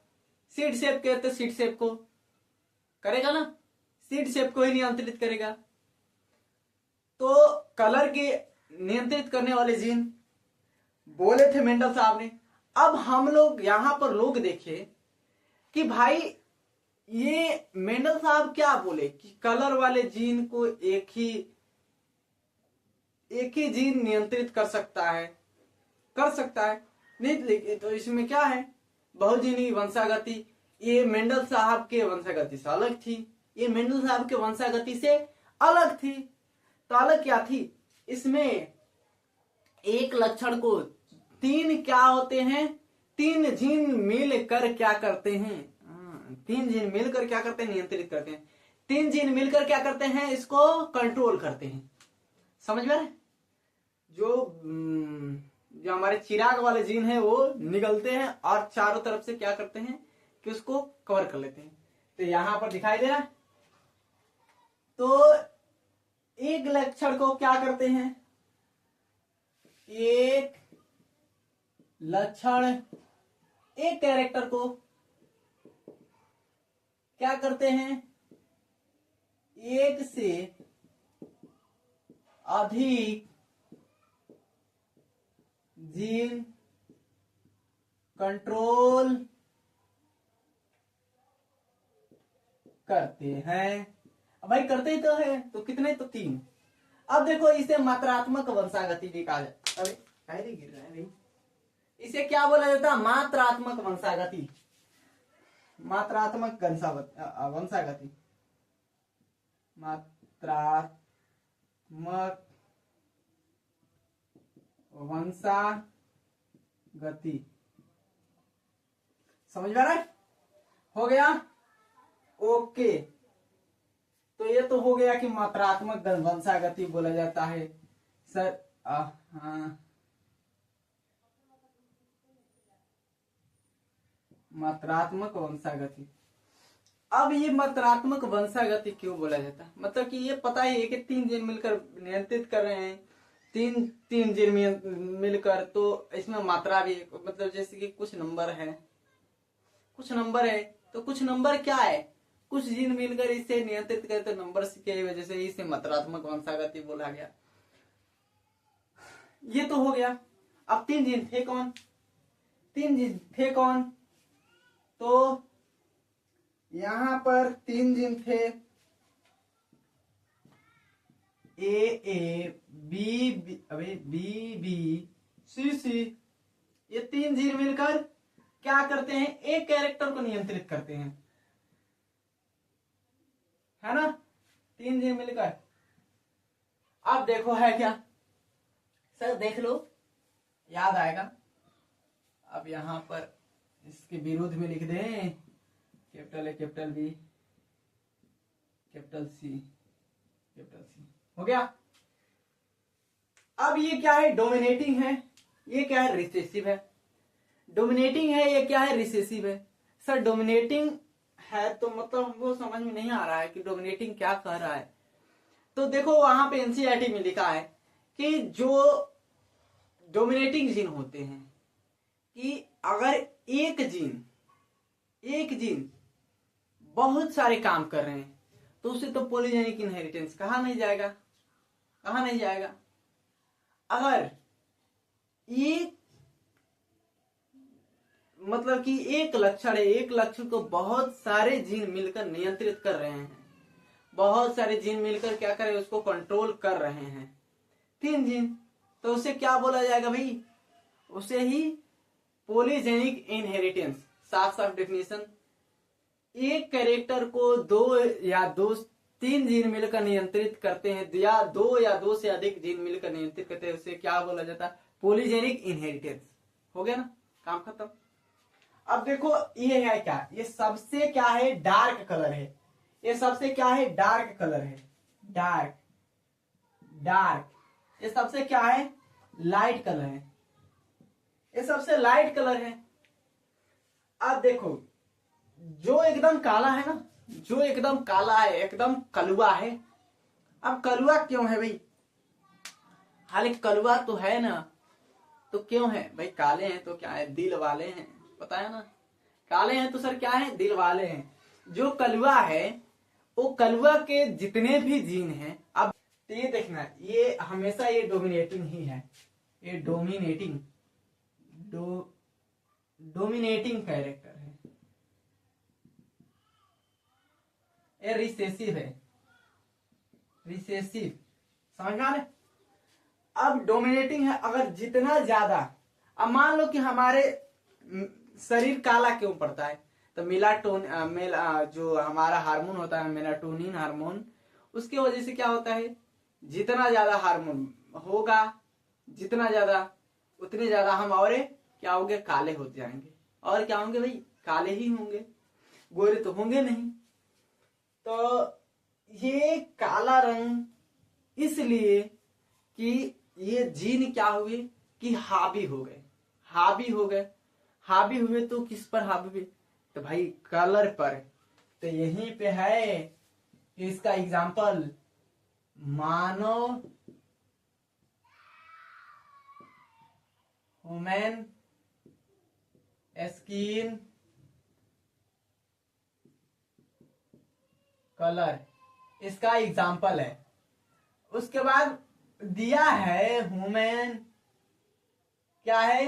सीड शेप के तो सीड शेप को करेगा ना, सीड शेप को ही नियंत्रित करेगा। तो कलर के नियंत्रित करने वाले जीन बोले थे मेंडल साहब ने। अब हम लोग यहां पर लोग देखे कि भाई ये मेंडल साहब क्या बोले कि कलर वाले जीन को एक ही जीन नियंत्रित कर सकता है, नहीं। तो इसमें क्या है, बहुजीनी वंशागति, ये मेंडल साहब के वंशागति से अलग थी, ये मेंडल साहब के वंशागति से अलग थी। तो अलग क्या थी, इसमें एक लक्षण को 3 क्या होते हैं, 3 जीन मिलकर क्या करते हैं, 3 जीन मिलकर क्या करते हैं, नियंत्रित करते हैं। 3 जीन मिलकर क्या करते हैं, इसको कंट्रोल करते हैं। समझ में, जो हमारे चिराग वाले जीन है वो निकलते हैं और चारों तरफ से क्या करते हैं कि उसको कवर कर लेते हैं। तो यहां पर दिखाई दे रहा है। तो एक लक्षण को क्या करते हैं, एक लक्षण, एक कैरेक्टर को क्या करते हैं, एक से अधिक जीन कंट्रोल करते हैं। अब भाई करते ही तो है, तो कितने, तो 3। अब देखो इसे मात्रात्मक वंशागति भी कहा जाता है। अरे गिर रहा है भाई, इसे क्या बोला जाता है, मात्रात्मक वंशागति, मात्रात्मक वंशागति, मात्रात्मक वंशागति। समझ में आ रहा है, हो गया, ओके। तो ये तो हो गया कि मात्रात्मक वंशागति बोला जाता है सर। हाँ, मात्रात्मक वंशागति। अब ये मात्रात्मक वंशागति क्यों बोला जाता है, मतलब कि ये पता ही है कि 3 जीन मिलकर नियंत्रित कर रहे हैं, तीन तीन जीन मिलकर, तो इसमें मात्रा भी, मतलब जैसे कि कुछ नंबर है, तो कुछ नंबर क्या है, कुछ जीन मिलकर इसे नियंत्रित करते, नंबर की वजह से इसे मात्रात्मक वंशागति बोला गया। ये तो हो गया। अब 3 जीन थे कौन, 3 जीन थे कौन, तो यहां पर 3 जीन थे, ए बी बी सी सी। ये 3 जीन मिलकर क्या करते हैं, एक कैरेक्टर को नियंत्रित करते हैं, है ना, 3 जीन मिलकर। अब देखो है क्या सर, देख लो, याद आएगा। अब यहां पर इसके विरुद्ध में लिख दें, capital A capital B capital C हो गया। अब ये क्या है, डोमिनेटिंग है, ये क्या है, रिसेसिव है। डोमिनेटिंग है, ये क्या है, रिसेसिव है। सर डोमिनेटिंग है तो मतलब हमको समझ में नहीं आ रहा है कि डोमिनेटिंग क्या कह रहा है। तो देखो वहां पे एनसीईआरटी में लिखा है कि जो डोमिनेटिंग जीन होते हैं, कि अगर एक जीन बहुत सारे काम कर रहे हैं तो उसे तो पॉलीजेनिक इनहेरिटेंस कहा नहीं जाएगा। अगर एक मतलब कि एक लक्षण है, एक लक्षण को बहुत सारे जीन मिलकर नियंत्रित कर रहे हैं, बहुत सारे जीन मिलकर क्या कर रहे हैं, उसको कंट्रोल कर रहे हैं, 3 जीन, तो उसे क्या बोला जाएगा भाई, उसे ही पॉलीजेनिक इनहेरिटेंस। साफ साफ डेफिनेशन, एक कैरेक्टर को 3 जीन मिलकर नियंत्रित करते हैं, या 2 से अधिक जीन मिलकर नियंत्रित करते हैं, उसे क्या बोला जाता है, पॉलीजेनिक इनहेरिटेंस। हो गया ना, काम खत्म। अब देखो ये है क्या, ये सबसे क्या है, डार्क कलर है, ये सबसे क्या है, डार्क कलर है, डार्क। ये सबसे क्या है, लाइट कलर है, ये सबसे लाइट कलर है। अब देखो जो एकदम काला है ना, जो एकदम काला है, एकदम कलुआ है। अब कलुआ क्यों है भाई, हालांकि कलुआ तो है ना, तो क्यों है भाई, काले हैं तो क्या है, दिल वाले हैं, पता है ना, काले हैं तो सर क्या है, दिल वाले हैं। जो कलुआ है वो कलुआ के जितने भी जीन हैं, अब ये देखना, ये हमेशा ये डोमिनेटिंग ही है, ये डोमिनेटिंग कैरेक्टर है, ये रिसेसिव है, समझ में आ रहा है। अब डोमिनेटिंग है, अगर जितना ज्यादा, अब मान लो कि हमारे शरीर काला क्यों पड़ता है, तो जो हमारा हार्मोन होता है मेलाटोनिन हार्मोन, उसके वजह से क्या होता है, जितना ज्यादा हार्मोन होगा, जितना ज्यादा, उतने ज्यादा हम और क्या होंगे, काले हो जाएंगे। और क्या होंगे भाई, काले ही होंगे, गोरे तो होंगे नहीं। तो ये काला रंग इसलिए कि ये जीन क्या हुए कि हावी हो गए, हावी हुए तो किस पर हावी हुए, तो भाई कलर पर। तो यहीं पे है इसका एग्जाम्पल, मानो ह्यूमन स्किन कलर, इसका एग्जाम्पल है। उसके बाद दिया है ह्यूमन, क्या है,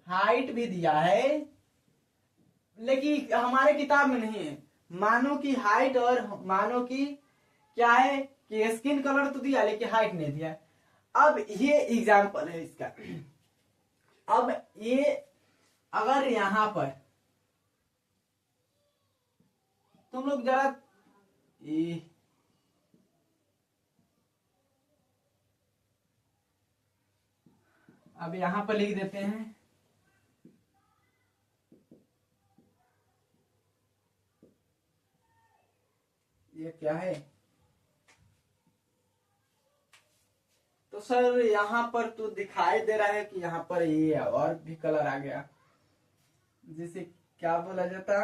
हाइट भी दिया है, लेकिन हमारे किताब में नहीं है। मानो की हाइट और मानो की क्या है कि स्किन कलर तो दिया लेकिन हाइट नहीं दिया। अब ये एग्जाम्पल है इसका। अब ये अगर यहां पर तुम लोग जरा अब यहां पर लिख देते हैं, ये क्या है, तो सर यहां पर तो दिखाई दे रहा है कि यहां पर ये और भी कलर आ गया, जिसे क्या बोला जाता,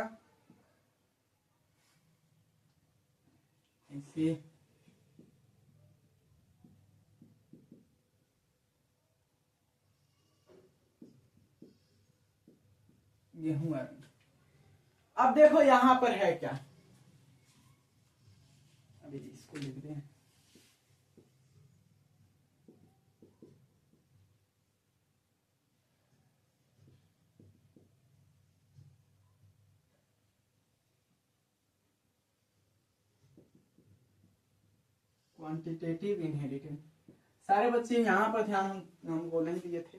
ऐसे गेहूं रंग। अब देखो यहां पर है क्या, अभी इसको लिखते हैं। क्वांटिटेटिव इनहेरिटेंस, सारे बच्चे यहाँ पर ध्यान हम बोलने दिए थे।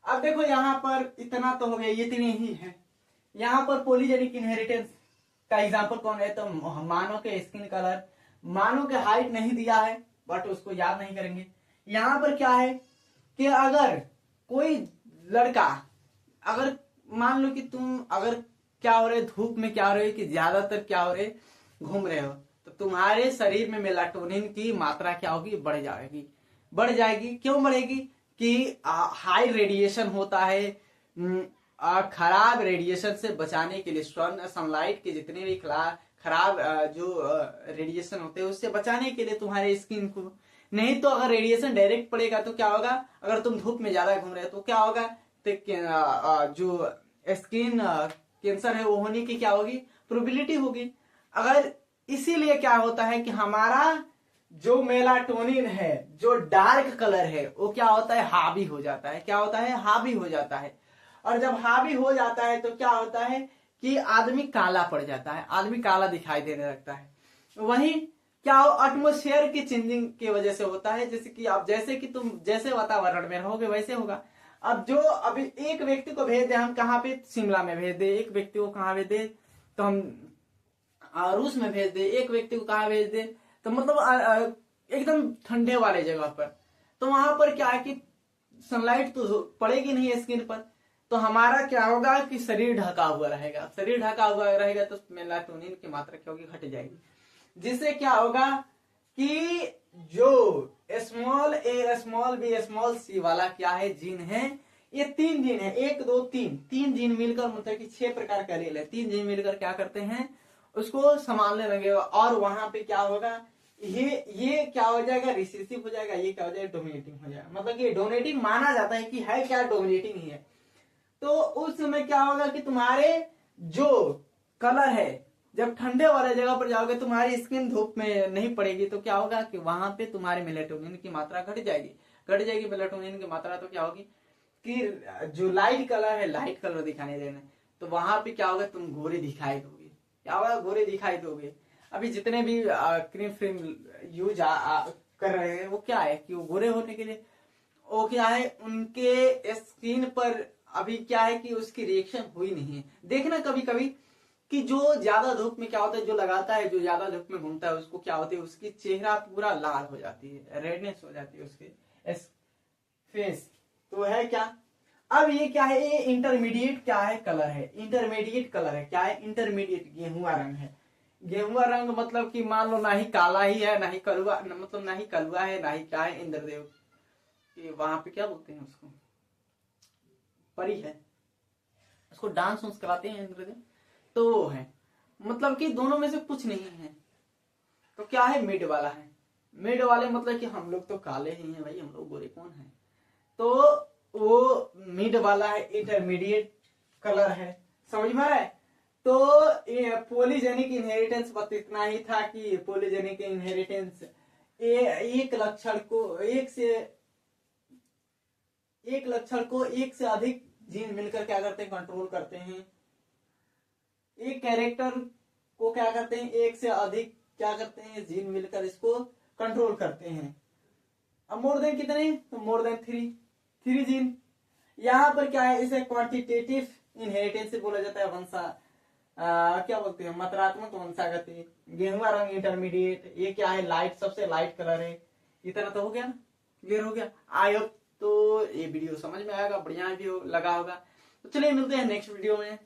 अब देखो यहाँ पर इतना तो हो गया, ये इतने ही है। यहाँ पर पॉलीजेनिक इनहेरिटेंस का एग्जांपल कौन है, तो मानव के स्किन कलर, मानव के हाइट नहीं दिया है बट उसको याद नहीं करेंगे। यहाँ पर क्या है कि अगर कोई लड़का, अगर मान लो कि तुम अगर क्या हो रहे धूप में, क्या हो रहे कि ज्यादातर क्या हो रहे घूम रहे हो, तो तुम्हारे शरीर में मेलाटोनिन की मात्रा क्या होगी, बढ़ जाएगी। बढ़ जाएगी, क्यों बढ़ेगी कि हाई रेडिएशन होता है, खराब रेडिएशन से बचाने के लिए, सनलाइट के जितने भी खराब जो रेडिएशन होते हैं उससे बचाने के लिए तुम्हारे स्किन को। नहीं तो अगर रेडिएशन डायरेक्ट पड़ेगा तो क्या होगा, अगर तुम धूप में ज्यादा घूम रहे हो तो क्या होगा, तो जो स्किन कैंसर है वो होने की क्या होगी, प्रोबेबिलिटी होगी। अगर इसीलिए क्या होता है कि हमारा जो मेलाटोनिन है, जो डार्क कलर है, वो क्या होता है, हावी हो जाता है। क्या होता है, हावी हो जाता है। और जब हावी हो जाता है तो क्या होता है कि आदमी काला पड़ जाता है, आदमी काला दिखाई देने लगता है। वहीं क्या हो, एटमॉस्फेयर की चेंजिंग की वजह से होता है। जैसे कि आप, जैसे कि तुम जैसे वातावरण में रहोगे वैसे होगा। अब जो अभी एक व्यक्ति को भेज दे हम कहाँ पे, शिमला में भेज दे, एक व्यक्ति को कहाँ भेज दे तो हम रूस में भेज दे, एक व्यक्ति को कहाँ भेज दे तो मतलब एकदम ठंडे वाले जगह पर, तो वहां पर क्या है कि सनलाइट तो पड़ेगी नहीं स्किन पर, तो हमारा क्या होगा कि शरीर ढका हुआ रहेगा। शरीर ढका हुआ रहेगा तो मेलाटोनिन की मात्रा क्या होगी, घट जाएगी। जिससे क्या होगा कि जो स्मॉल ए स्मॉल बी स्मॉल सी वाला क्या है, जीन है, ये 3 जीन है, 1 2 3, 3 जीन मिलकर मतलब कि 6 प्रकार का रेल है। 3 जीन मिलकर क्या करते हैं, उसको संभालने लगेगा। और वहां पे क्या होगा, ये क्या हो जाएगा, रिसेसिव हो जाएगा, ये क्या हो जाएगा, डोमिनेटिंग हो जाएगा। मतलब कि डोमिनेटिंग माना जाता है कि है क्या, डोमिनेटिंग ही है। तो उस समय क्या होगा कि तुम्हारे जो कलर है, जब ठंडे वाले जगह पर जाओगे, तुम्हारी स्किन धूप में नहीं पड़ेगी, तो क्या होगा कि वहां पे तुम्हारे मेलाटोनिन की मात्रा घट जाएगी। घट जाएगी मेलाटोनिन की मात्रा, तो क्या होगी कि जो लाइट कलर है, लाइट कलर दिखाने देना, तो वहां पे क्या होगा, तुम गोरे दिखाई दोगे। क्या होगा, गोरे दिखाई दोगे। अभी जितने भी क्रीम फ्रीम यूज कर रहे हैं वो क्या है कि वो गोरे होने के लिए, वो क्या है उनके स्किन पर अभी क्या है कि उसकी रिएक्शन हुई नहीं है। देखना कभी कभी कि जो ज्यादा धूप में क्या होता है, जो लगाता है, जो ज्यादा धूप में घूमता है, उसको क्या होती है, उसकी चेहरा पूरा लाल हो जाती है, रेडनेस हो जाती है उसके फेस। तो है क्या, अब ये क्या है, ये इंटरमीडिएट क्या है, कलर है, इंटरमीडिएट कलर है। क्या है, इंटरमीडिएट गेहुआ रंग है। गेहुआ रंग मतलब कि मान लो ना ही काला ही है, ना ही कलुआ, मतलब ना ही कलुआ है, ना ही क्या है, इंद्रदेव कि वहां पे क्या बोलते हैं उसको, परी है, उसको डांस वांस कराते हैं इंद्रदेव, तो वो है। मतलब कि दोनों में से कुछ नहीं है। तो क्या है, मिड वाला है। मिड वाले मतलब कि हम लोग तो काले ही हैं भाई, हम लोग गोरे कौन है। तो वो मिड वाला है, इंटरमीडिएट कलर है। समझ में आ रहा है। तो पॉलीजेनिक इनहेरिटेंस बस इतना ही था कि पॉलीजेनिक इनहेरिटेंस एक लक्षण को एक से अधिक जीन मिलकर क्या करते हैं, कंट्रोल करते हैं। एक कैरेक्टर को क्या करते हैं, एक से अधिक क्या करते हैं, जीन मिलकर इसको कंट्रोल करते हैं। अब मोर देन कितने, तो मोर देन 3 जीन। यहाँ पर क्या है, इसे क्वांटिटेटिव इनहेरिटेंस से बोला जाता है। क्या बोलते हैं, मात्रात्मक वंशागति। गेहुआ रंग इंटरमीडिएट, ये क्या है, लाइट, सबसे लाइट कलर है। इतना तो हो गया ना, क्लियर हो गया। आई होप तो ये वीडियो समझ में आएगा, बढ़िया भी लगा होगा। तो चलिए मिलते हैं नेक्स्ट वीडियो में।